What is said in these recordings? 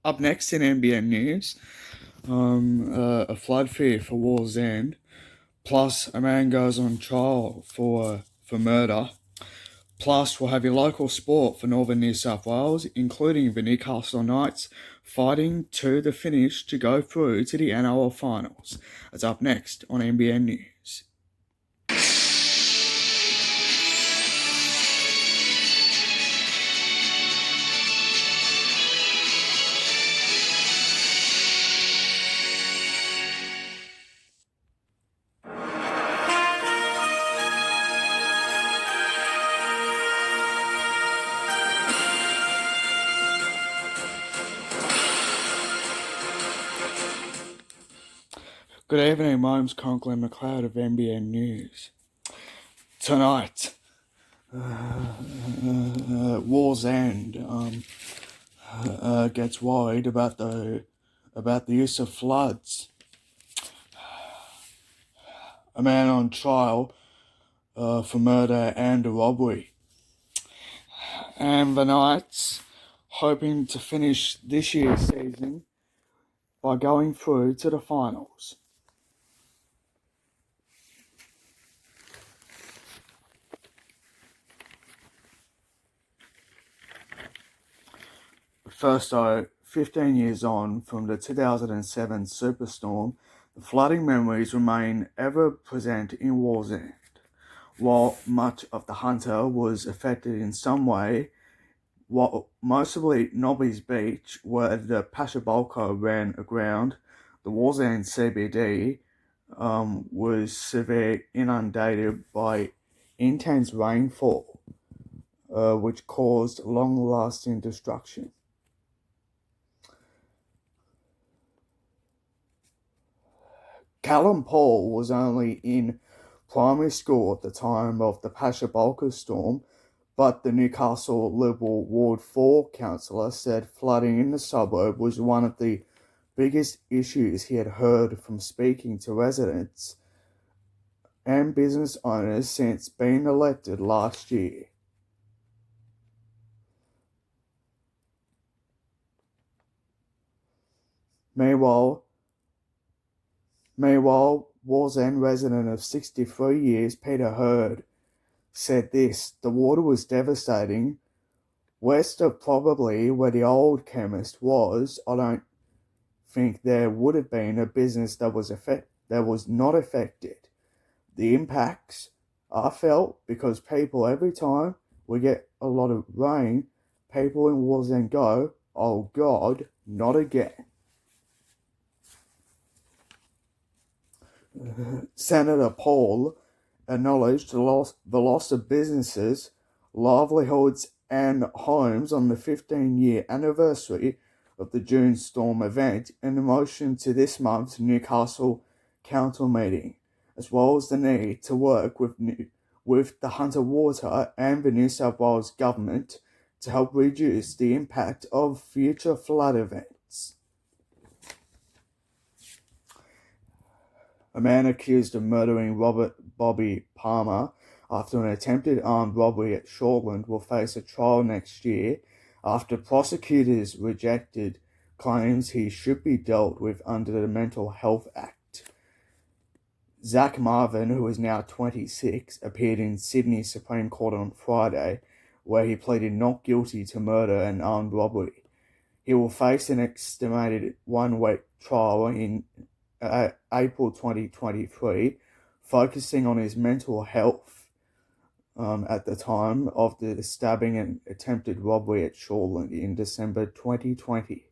Up next in NBN News, a flood fear for Wall's End. Plus, a man goes on trial for murder. Plus, we'll have your local sport for Northern New South Wales, including the Newcastle Knights fighting to the finish to go through to the NRL finals. That's up next on NBN News. Good evening, my name's Conklin McLeod of NBN News. Tonight, War's End gets worried about the use of floods. A man on trial for murder and a robbery. And the Knights hoping to finish this year's season by going through to the finals. First though, 15 years on from the 2007 superstorm, the flooding memories remain ever present in Wall's End. While much of the Hunter was affected in some way, while mostly Nobby's Beach, where the Pashabolko ran aground, the Wall's End CBD was severely inundated by intense rainfall, which caused long-lasting destruction. Callum Paul was only in primary school at the time of the Pashabolka storm, but the Newcastle Liberal Ward 4 councillor said flooding in the suburb was one of the biggest issues he had heard from speaking to residents and business owners since being elected last year. Meanwhile, Wall's End resident of 63 years, Peter Hurd, said this: the water was devastating. West of probably where the old chemist was, I don't think there would have been a business that was not affected. The impacts are felt because people, every time we get a lot of rain, people in Wall's End go, oh God, not again. Senator Paul acknowledged the loss of businesses, livelihoods and homes on the 15-year anniversary of the June storm event in a motion to this month's Newcastle Council meeting, as well as the need to work with the Hunter Water and the New South Wales government to help reduce the impact of future flood events. A man accused of murdering Robert Bobby Palmer after an attempted armed robbery at Shortland will face a trial next year after prosecutors rejected claims he should be dealt with under the Mental Health Act. Zach Marvin, who is now 26, appeared in Sydney Supreme Court on Friday, where he pleaded not guilty to murder and armed robbery. He will face an estimated one-week trial in April 2023, focusing on his mental health at the time of the stabbing and attempted robbery at Shortland in December 2020.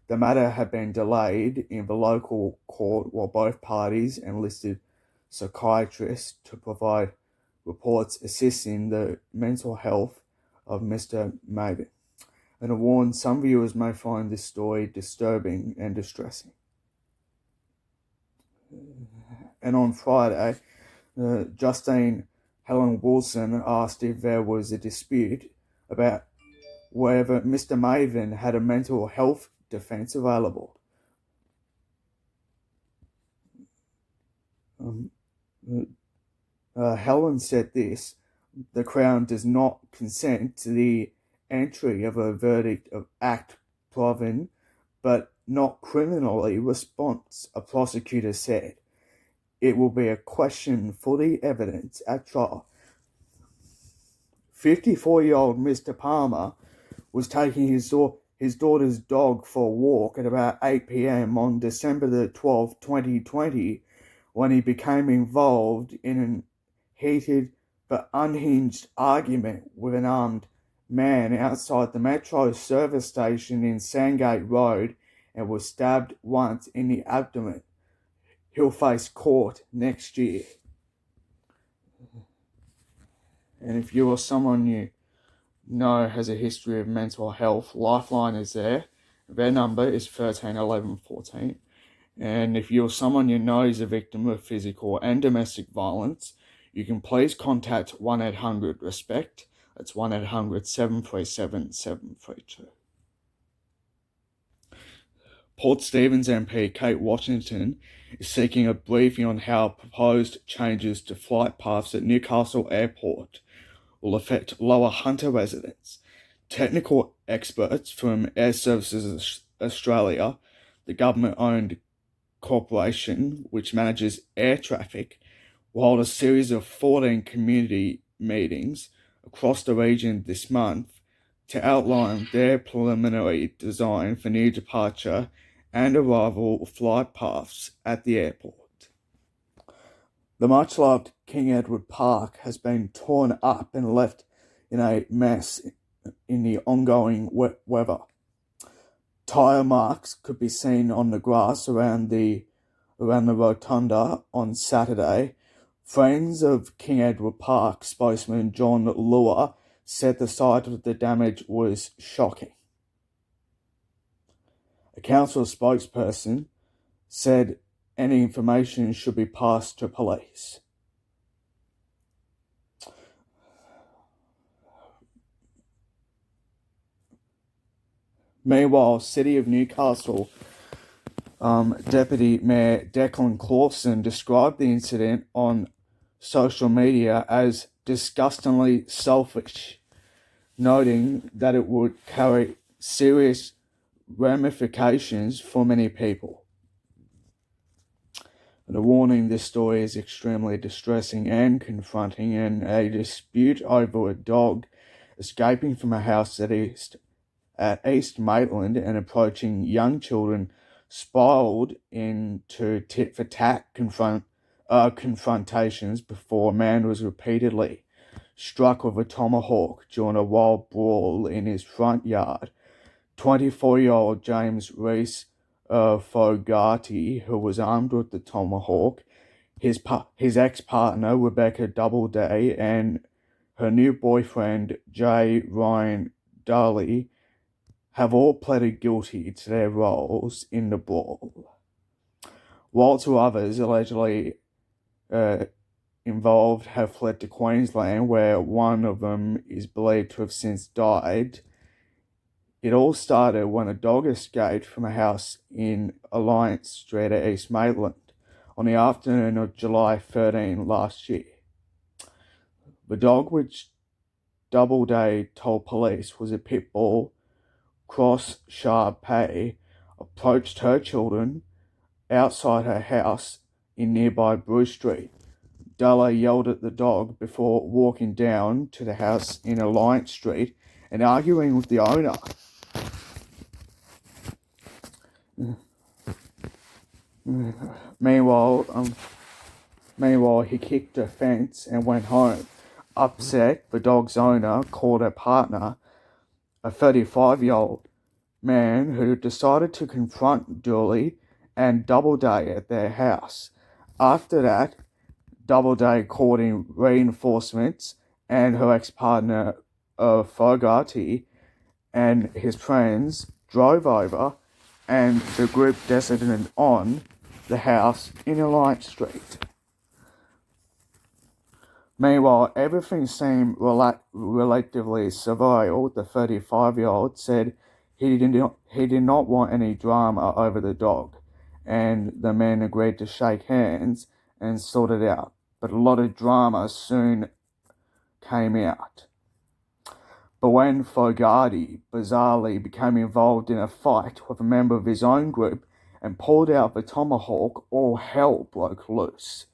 The matter had been delayed in the local court while both parties enlisted psychiatrists to provide reports assessing the mental health of Mr. Maven, and I warn some viewers may find this story disturbing and distressing. And on Friday, Justine Helen Wilson asked if there was a dispute about whether Mr. Maven had a mental health defence available. Helen said this: the Crown does not consent to the entry of a verdict of Act Provin but not criminally response, a prosecutor said. It will be a question for the evidence at trial. 54-year-old Mr. Palmer was taking his daughter's dog for a walk at about 8 p.m. on December the 12th, 2020, when he became involved in an heated but unhinged argument with an armed man outside the Metro service station in Sandgate Road and was stabbed once in the abdomen. He'll face court next year. And if you or someone you know has a history of mental health, Lifeline is there. Their number is 13 11 14. And if you or someone you know is a victim of physical and domestic violence, you can please contact 1-800-RESPECT. That's 1-800-737-732. Port Stephens MP Kate Washington is seeking a briefing on how proposed changes to flight paths at Newcastle Airport will affect Lower Hunter residents. Technical experts from Air Services Australia, the government-owned corporation which manages air traffic, will hold a series of 14 community meetings across the region this month to outline their preliminary design for new departure and arrival flight paths at the airport. The much-loved King Edward Park has been torn up and left in a mess in the ongoing wet weather. Tyre marks could be seen on the grass around the rotunda on Saturday. Friends of King Edward Park spokesman John Lure said the sight of the damage was shocking. A council spokesperson said any information should be passed to police. Meanwhile, City of Newcastle Deputy Mayor Declan Clawson described the incident on social media as disgustingly selfish, noting that it would carry serious ramifications for many people. The warning, this story is extremely distressing and confronting, and a dispute over a dog escaping from a house at East Maitland and approaching young children spiraled into tit-for-tat confrontations before a man was repeatedly struck with a tomahawk during a wild brawl in his front yard. 24-year-old James Reese Fogarty, who was armed with the tomahawk, his ex-partner Rebecca Doubleday, and her new boyfriend J. Ryan Daly have all pleaded guilty to their roles in the brawl, while two others allegedly involved have fled to Queensland, where one of them is believed to have since died. It all started when a dog escaped from a house in Alliance Street at East Maitland on the afternoon of July 13 last year. The dog, which Doubleday told police was a pit bull cross Shar-Pei, approached her children outside her house in nearby Bruce Street. Dalla yelled at the dog before walking down to the house in Alliance Street and arguing with the owner. Meanwhile, he kicked a fence and went home. Upset, the dog's owner called her partner, a 35-year-old man who decided to confront Dooley and Doubleday at their house. After that, Doubleday called in reinforcements, and her ex-partner Fogarty and his friends drove over, and the group descended on the house in Alliance Street. Meanwhile, everything seemed relatively civil. The 35-year-old said he did not want any drama over the dog, and the men agreed to shake hands and sort it out. But a lot of drama soon came out. But when Fogarty bizarrely became involved in a fight with a member of his own group and pulled out the tomahawk, all hell broke loose.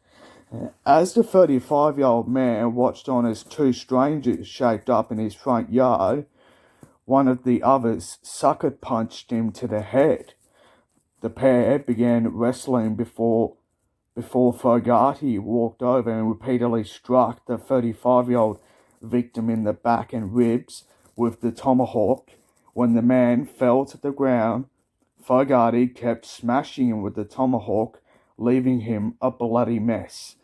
As the 35-year-old man watched on as two strangers shaped up in his front yard, one of the others sucker punched him to the head. The pair began wrestling before Fogarty walked over and repeatedly struck the 35-year-old victim in the back and ribs with the tomahawk. When the man fell to the ground, Fogarty kept smashing him with the tomahawk, leaving him a bloody mess,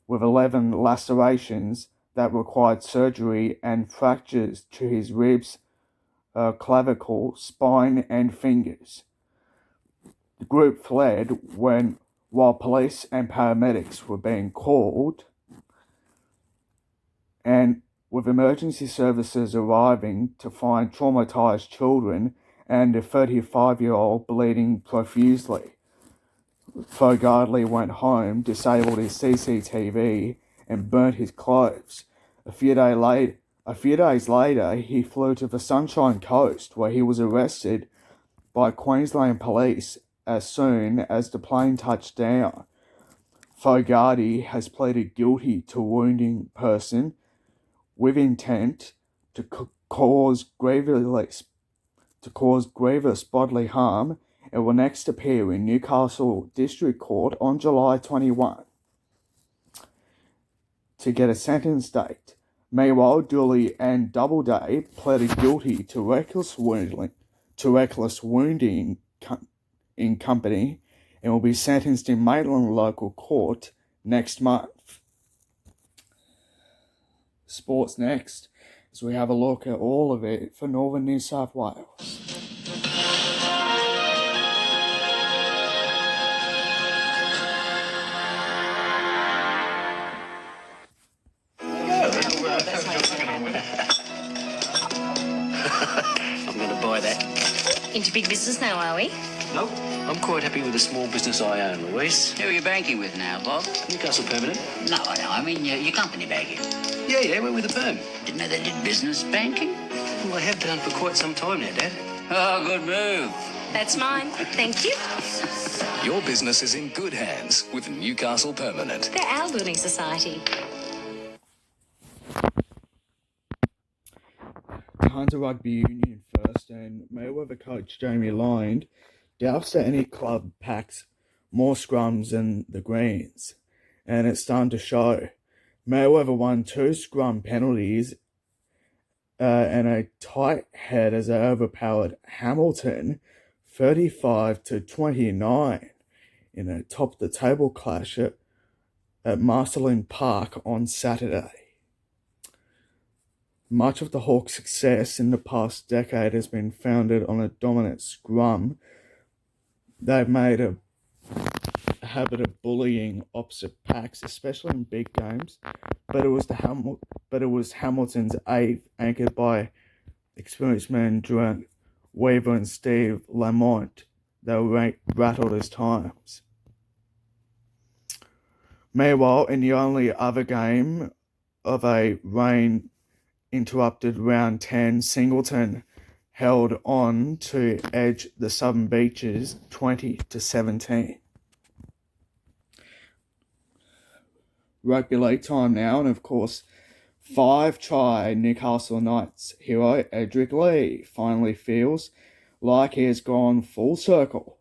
with 11 lacerations that required surgery and fractures to his ribs, clavicle, spine, and fingers. The group fled while police and paramedics were being called, and with emergency services arriving to find traumatized children and a 35-year-old bleeding profusely. Fogarty went home, disabled his CCTV, and burnt his clothes. A few days later, he flew to the Sunshine Coast, where he was arrested by Queensland police as soon as the plane touched down. Fogarty has pleaded guilty to wounding person with intent to cause grievous bodily harm, and will next appear in Newcastle District Court on July 21 to get a sentence date. Meanwhile, Dooley and Doubleday pleaded guilty to reckless wounding in company and will be sentenced in Maitland Local Court next month. Sports next, as we have a look at all of it for Northern New South Wales. I'm going to buy that. Into big business now, are we? Nope, I'm quite happy with the small business I own, Louise. Who are you banking with now, Bob? Newcastle Permanent. No, I mean your company banking. Yeah, we're with the firm. Didn't know they did business banking. Well, I have done for quite some time now, Dad. Oh, good move. That's mine. Thank you. Your business is in good hands with Newcastle Permanent. They're our building society. Hunter Rugby Union first, and Mayweather coach Jamie Lynd doubts that any club packs more scrums than the Greens, and it's starting to show. Mayweather won 2 scrum penalties and a tight head as they overpowered Hamilton 35-29 in a top-of-the-table clash at Marcelin Park on Saturday. Much of the Hawks' success in the past decade has been founded on a dominant scrum. They've made a habit of bullying opposite packs, especially in big games. But it was Hamilton's 8th, anchored by experienced men Durant Weaver and Steve Lamont, that were rattled as times. Meanwhile, in the only other game of a rain-interrupted round 10, Singleton held on to edge the Southern Beaches 20-17. Rugby league time now, and of course, 5-try Newcastle Knights hero Edric Lee finally feels like he has gone full circle.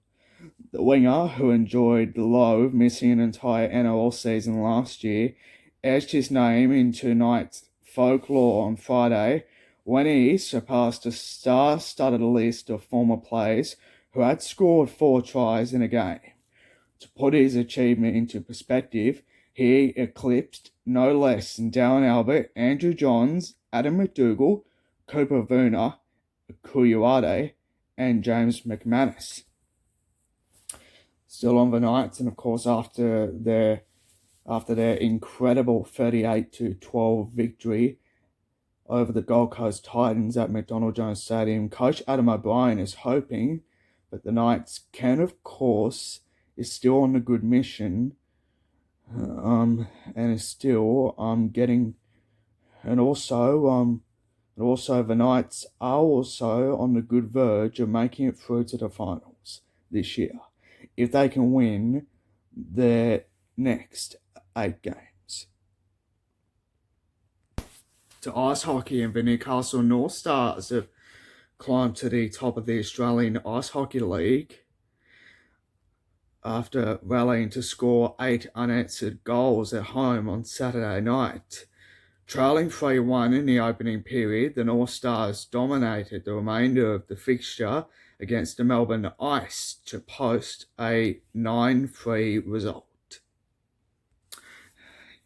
The winger, who enjoyed the low of missing an entire NRL season last year, etched his name into Knights folklore on Friday when he surpassed a star-studded list of former players who had scored 4 tries in a game. To put his achievement into perspective, he eclipsed no less than Darren Albert, Andrew Johns, Adam McDougall, Cooper Vuna, Kuyuade, and James McManus. Still on the Knights, and of course after their incredible 38-12 victory over the Gold Coast Titans at McDonald Jones Stadium, Coach Adam O'Brien is hoping that the Knights can, of course, is still on a good mission, and is still getting, and also And also, the Knights are also on the good verge of making it through to the finals this year if they can win their next 8 games. To ice hockey, and the Newcastle North Stars have climbed to the top of the Australian Ice Hockey League after rallying to score 8 unanswered goals at home on Saturday night. Trailing 3-1 in the opening period, the North Stars dominated the remainder of the fixture against the Melbourne Ice to post a 9-3 result.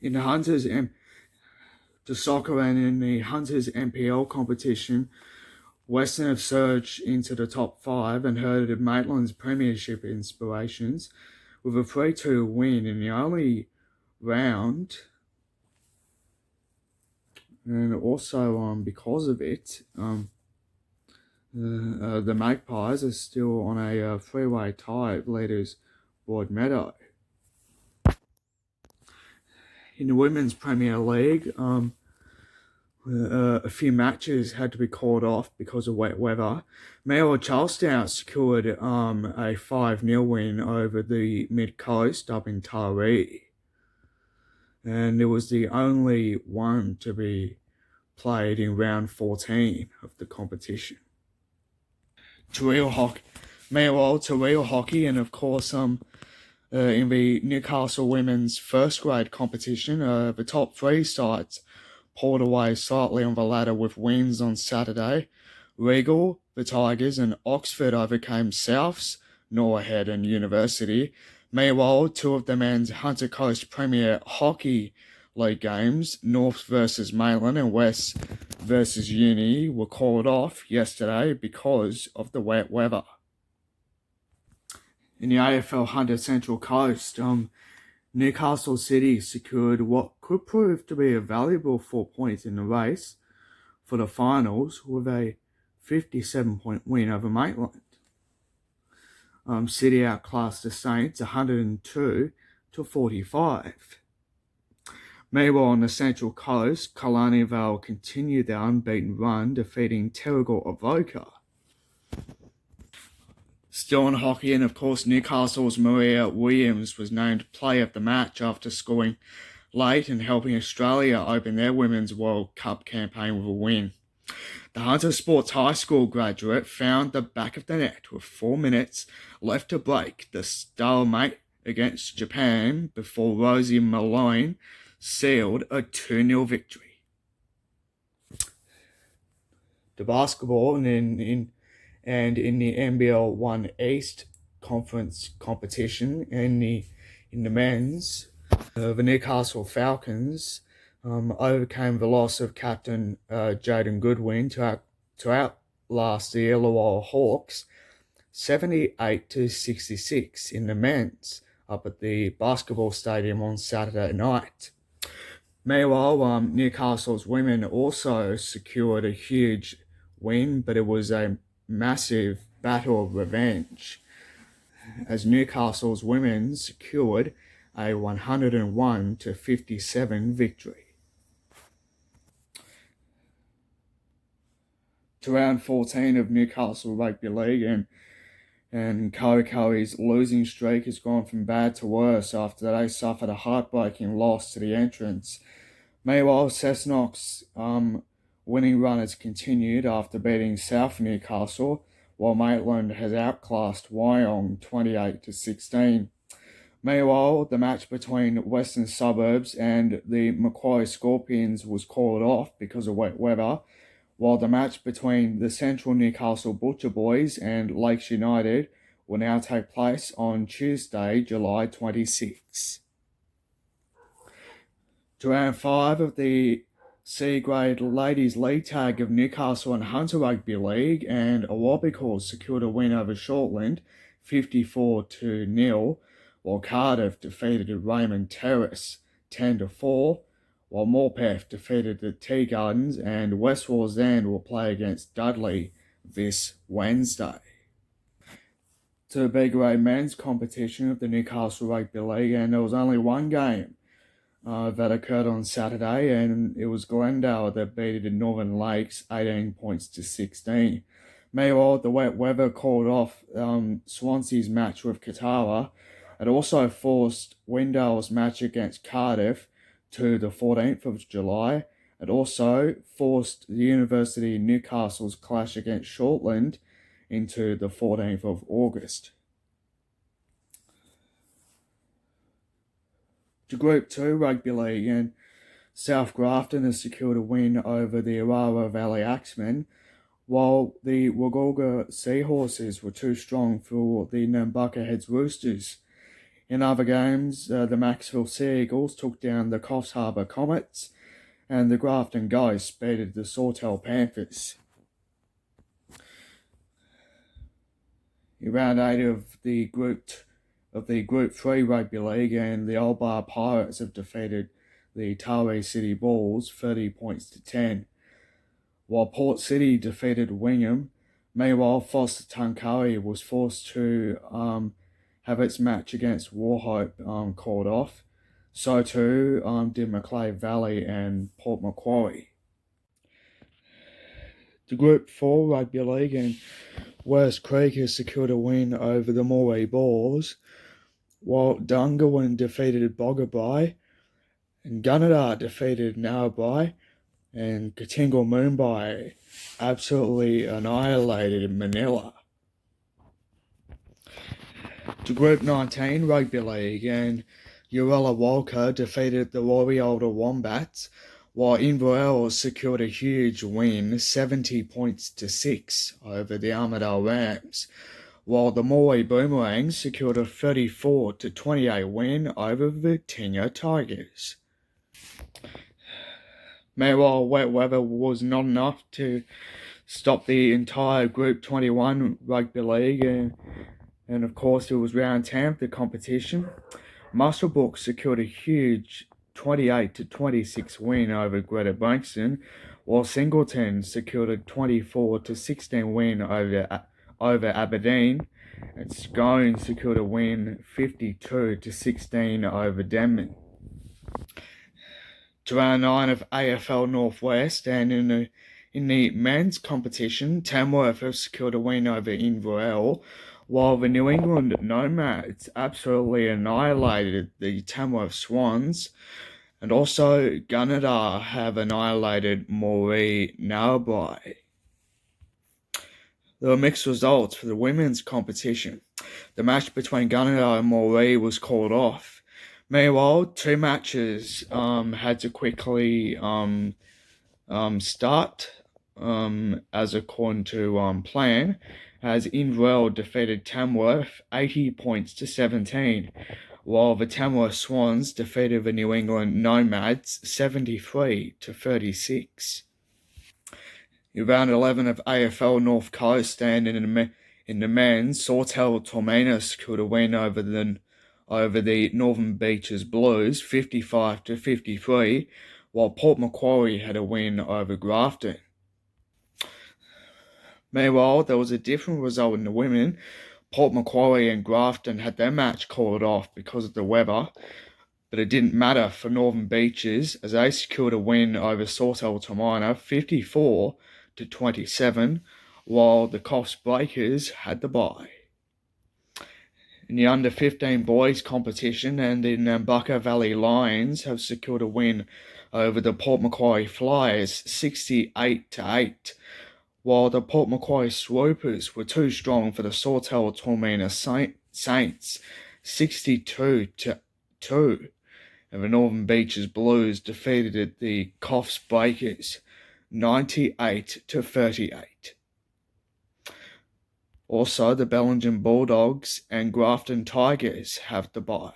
In the Hunters to soccer and in the Hunters NPL competition, Western have surged into the top 5 and herded Maitland's premiership inspirations with a 3-2 win in the only round. And also, because of it, the Magpies are still on a 3-way tie at leaders Broadmeadow. In the Women's Premier League, a few matches had to be called off because of wet weather. Mayoral Charlestown secured a 5-0 win over the Mid-Coast up in Taree. And it was the only one to be played in round 14 of the competition. Tareel hockey, and of course, in the Newcastle women's first grade competition, the top 3 sides pulled away slightly on the ladder with wins on Saturday. Regal, the Tigers, and Oxford overcame Souths, Norwood and University. Meanwhile, 2 of the men's Hunter Coast Premier Hockey League games, North versus Maitland and West versus Uni, were called off yesterday because of the wet weather. In the AFL Hunter Central Coast, Newcastle City secured what could prove to be a valuable 4 points in the race for the finals with a 57-point win over Maitland. City outclassed the Saints 102-45. Meanwhile, on the Central Coast, Killarney Vale continued their unbeaten run, defeating Terrigal Avoca. Still in hockey, and of course, Newcastle's Maria Williams was named Player of the Match after scoring late and helping Australia open their Women's World Cup campaign with a win. The Hunter Sports High School graduate found the back of the net with 4 minutes left to break the stalemate against Japan before Rosie Malone sealed a 2-0 victory. The basketball and in the NBL 1 East Conference competition in the men's, the Newcastle Falcons overcame the loss of captain Jaden Goodwin to outlast the Illawarra Hawks 78-66 in the men's up at the basketball stadium on Saturday night. Meanwhile, Newcastle's women also secured a huge win, but it was a massive battle of revenge as Newcastle's women secured a 101-57 victory. To round 14 of Newcastle Rugby League, and Koikoi's losing streak has gone from bad to worse after they suffered a heartbreaking loss to the entrants. Meanwhile, Cessnock's winning run has continued after beating South Newcastle, while Maitland has outclassed Wyong 28-16. Meanwhile, the match between Western Suburbs and the Macquarie Scorpions was called off because of wet weather, while the match between the Central Newcastle Butcher Boys and Lakes United will now take place on Tuesday, July 26. To round 5 of the C-Grade Ladies League Tag of Newcastle and Hunter Rugby League, and Awabakals secured a win over Shortland 54-0, while Cardiff defeated Raymond Terrace 10-4, while Morpeth defeated the Tea Gardens, and West Wallsend will play against Dudley this Wednesday. To the B-Grade men's competition of the Newcastle Rugby League, and there was only one game that occurred on Saturday, and it was Glendale that beat the Northern Lakes 18 points to 16. Meanwhile, the wet weather called off Swansea's match with Katawa. It also forced Windale's match against Cardiff to the 14th of July. It also forced the University of Newcastle's clash against Shortland into the 14th of August. To Group 2 Rugby League, and South Grafton has secured a win over the Arawa Valley Axemen, while the Wagga Seahorses were too strong for the Nambucca Heads Roosters. In other games, the Maxville Sea Eagles took down the Coffs Harbour Comets, and the Grafton Ghosts beat the Sawtell Panthers. In round 8 of the Group 3 Rugby League, and the Old Bar Pirates have defeated the Taree City Bulls 30 points to 10, while Port City defeated Wingham. Meanwhile, Foster Tuncurry was forced to have its match against Warhope called off. So too did Macleay Valley and Port Macquarie. The Group 4 Rugby League, and West Creek has secured a win over the Moree Boars, while Dungarwan defeated Boggabri, and Gunnedah defeated Narrabri, and Katingal Moonbi absolutely annihilated Manila. To Group 19 Rugby League, and Urella Walker defeated the Warialda Wombats, while Inverell secured a huge win, 70 points to 6 over the Armidale Rams, while the Moree Boomerangs secured a 34 to 28 win over the Virginia Tigers. Meanwhile, wet weather was not enough to stop the entire Group 21 Rugby League, and of course it was round 10 of the competition. Muswellbrook secured a huge 28 to 26 win over Greta Brankston, while Singleton secured a 24 to 16 win over Aberdeen, and Scone secured a win 52 to 16 over Denman. To round 9 of AFL Northwest, and in the men's competition, Tamworth have secured a win over Inverell, while the New England Nomads absolutely annihilated the Tamworth Swans, and also Gunnedah have annihilated Moree Narrabri. There were mixed results for the women's competition. The match between Gunnedah and Moree was called off. Meanwhile, two matches had to quickly start as according to plan, as Inverell defeated Tamworth 80 points to 17, while the Tamworth Swans defeated the New England Nomads 73 to 36. In round 11 of AFL North Coast, and in the men's, Sawtell Tormina secured a win over the Northern Beaches Blues 55 to 53, while Port Macquarie had a win over Grafton. Meanwhile, there was a different result in the women. Port Macquarie and Grafton had their match called off because of the weather, but it didn't matter for Northern Beaches as they secured a win over Sawtell Tormina 54 to 27, while the Coffs Breakers had the bye. In the under-15 boys competition, and the Nambucca Valley Lions have secured a win over the Port Macquarie Flyers 68 to 8, while the Port Macquarie Swoopers were too strong for the Sawtell Tormina Saints 62 to 2, and the Northern Beaches Blues defeated the Coffs Breakers 98 to 38. Also, the Bellingham Bulldogs and Grafton Tigers have the bye.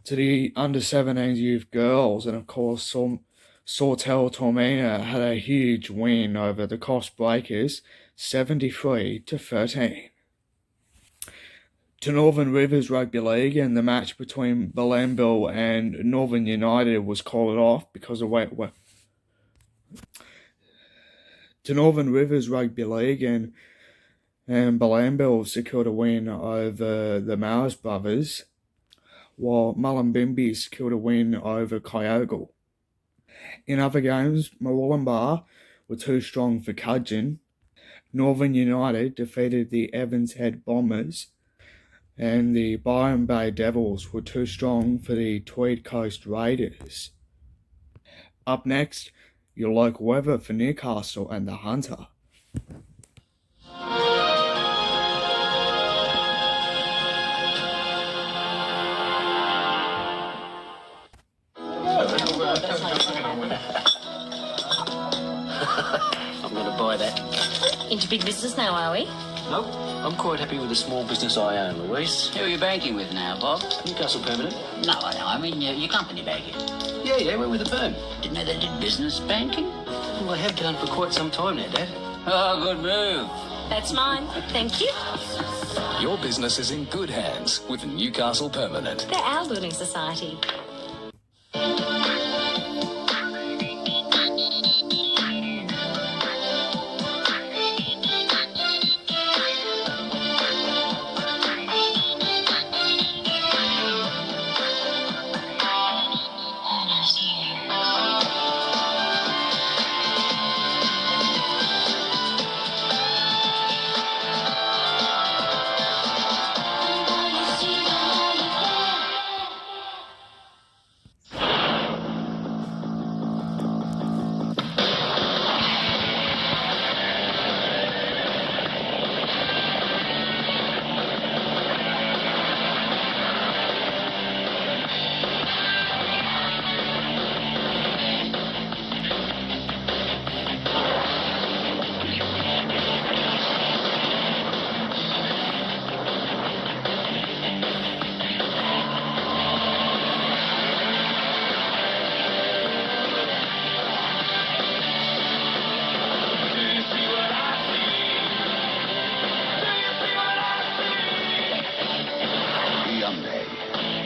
To the under-17 youth girls, and of course Sawtell Tormina had a huge win over the Coffs Breakers 73 to 13. To Northern Rivers Rugby League, and the match between Bellamville and Northern United was called off because of wet weather. To Northern Rivers Rugby League, and Bellamville secured a win over the Mars brothers, while Mullumbimby killed a win over Kyogle. In other games, Murwillumbah were too strong for Cudgeon. Northern United defeated the Evans Head Bombers, and the Byron Bay Devils were too strong for the Tweed Coast Raiders. Up next, your local weather for Newcastle and the Hunter. I'm going to buy that. Into big business now, are we? Nope. I'm quite happy with the small business I own, Louise. Who are you banking with now, Bob? Newcastle Permanent. No, I mean your company banking. Yeah, we're with the firm. Didn't know they did business banking. Well, I have done for quite some time now, Dad. Oh, good move. That's mine. Thank you. Your business is in good hands with Newcastle Permanent. They're our building society.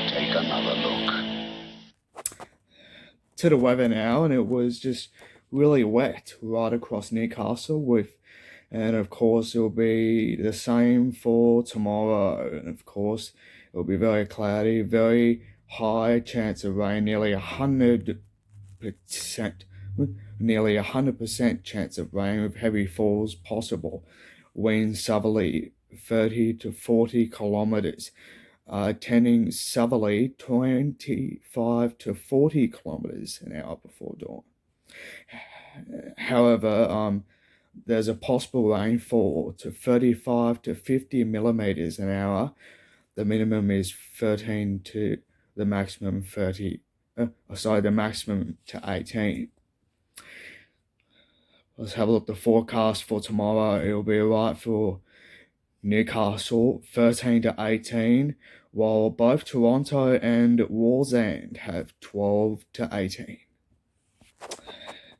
Take another look. To the weather now, and it was just really wet right across Newcastle and of course it'll be the same for tomorrow, and of course it'll be very cloudy, very high chance of rain, nearly 100% chance of rain with heavy falls possible. Winds southerly 30 to 40 kilometers. Tending southerly 25 to 40 kilometers an hour before dawn. However, there's a possible rainfall to 35 to 50 millimeters an hour. The minimum is 13 to the maximum the maximum to 18. Let's have a look at the forecast for tomorrow. It'll be alright for Newcastle, 13 to 18, while both Toronto and Wallsend have 12 to 18.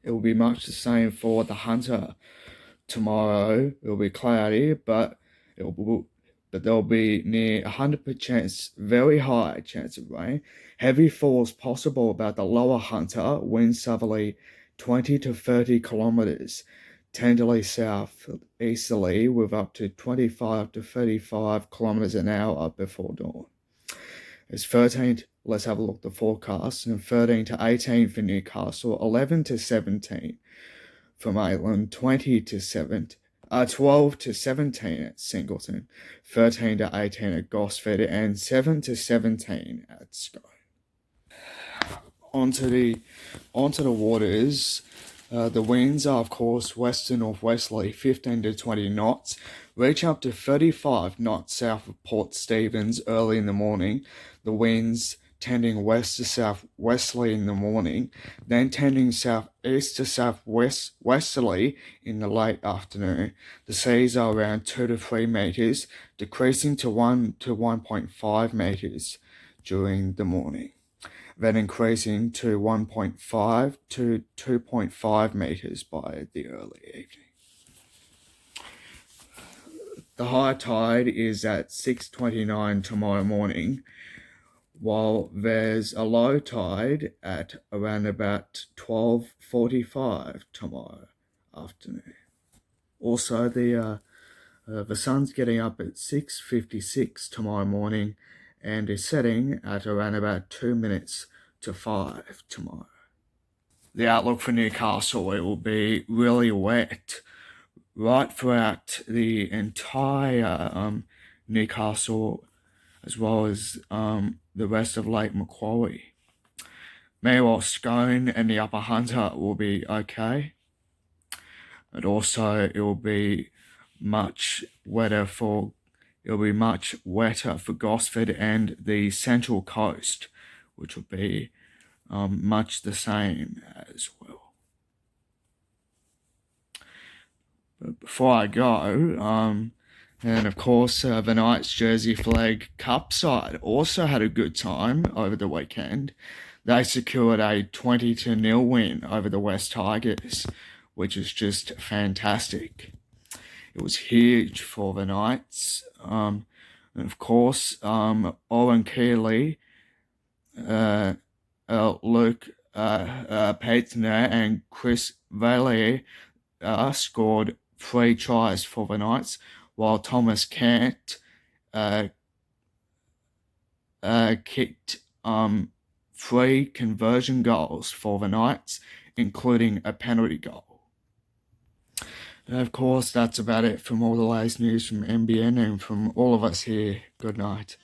It will be much the same for the Hunter. Tomorrow it will be cloudy, but there'll be near 100%, very high chance of rain. Heavy falls possible about the lower Hunter, wind southerly 20 to 30 kilometers. Tenderly southeasterly with up to 25 to 35 kilometers an hour before dawn. It's 13. Let's have a look at the forecast. And 13 to 18 for Newcastle, 11 to 17 for Maitland, 12 to 17 at Singleton, 13 to 18 at Gosford, and 7 to 17 at Scone. Onto the waters. The winds are, of course, west to northwesterly, 15 to 20 knots, reach up to 35 knots south of Port Stephens early in the morning. The winds tending west to southwesterly in the morning, then tending southeast to southwesterly in the late afternoon. The seas are around 2 to 3 meters, decreasing to 1 to 1.5 meters during the morning, then increasing to 1.5 to 2.5 meters by the early evening. The high tide is at 6:29 tomorrow morning, while there's a low tide at around about 12:45 tomorrow afternoon. Also, the sun's getting up at 6:56 tomorrow morning, and is setting at around about 2 minutes to 5 tomorrow. The outlook for Newcastle, it will be really wet right throughout the entire Newcastle, as well as the rest of Lake Macquarie. Meanwhile, Scone and the Upper Hunter will be okay. And also, it will be much wetter for Gosford and the Central Coast, which will be much the same as well. But before I go, and of course, the Knights Jersey Flag Cup side also had a good time over the weekend. They secured a 20-0 win over the West Tigers, which is just fantastic. It was huge for the Knights. And of course, Owen Keeley, Luke Paetner, and Chris Valier scored 3 tries for the Knights, while Thomas Kent kicked 3 conversion goals for the Knights, including a penalty goal. And of course, that's about it from all the latest news from NBN and from all of us here. Good night.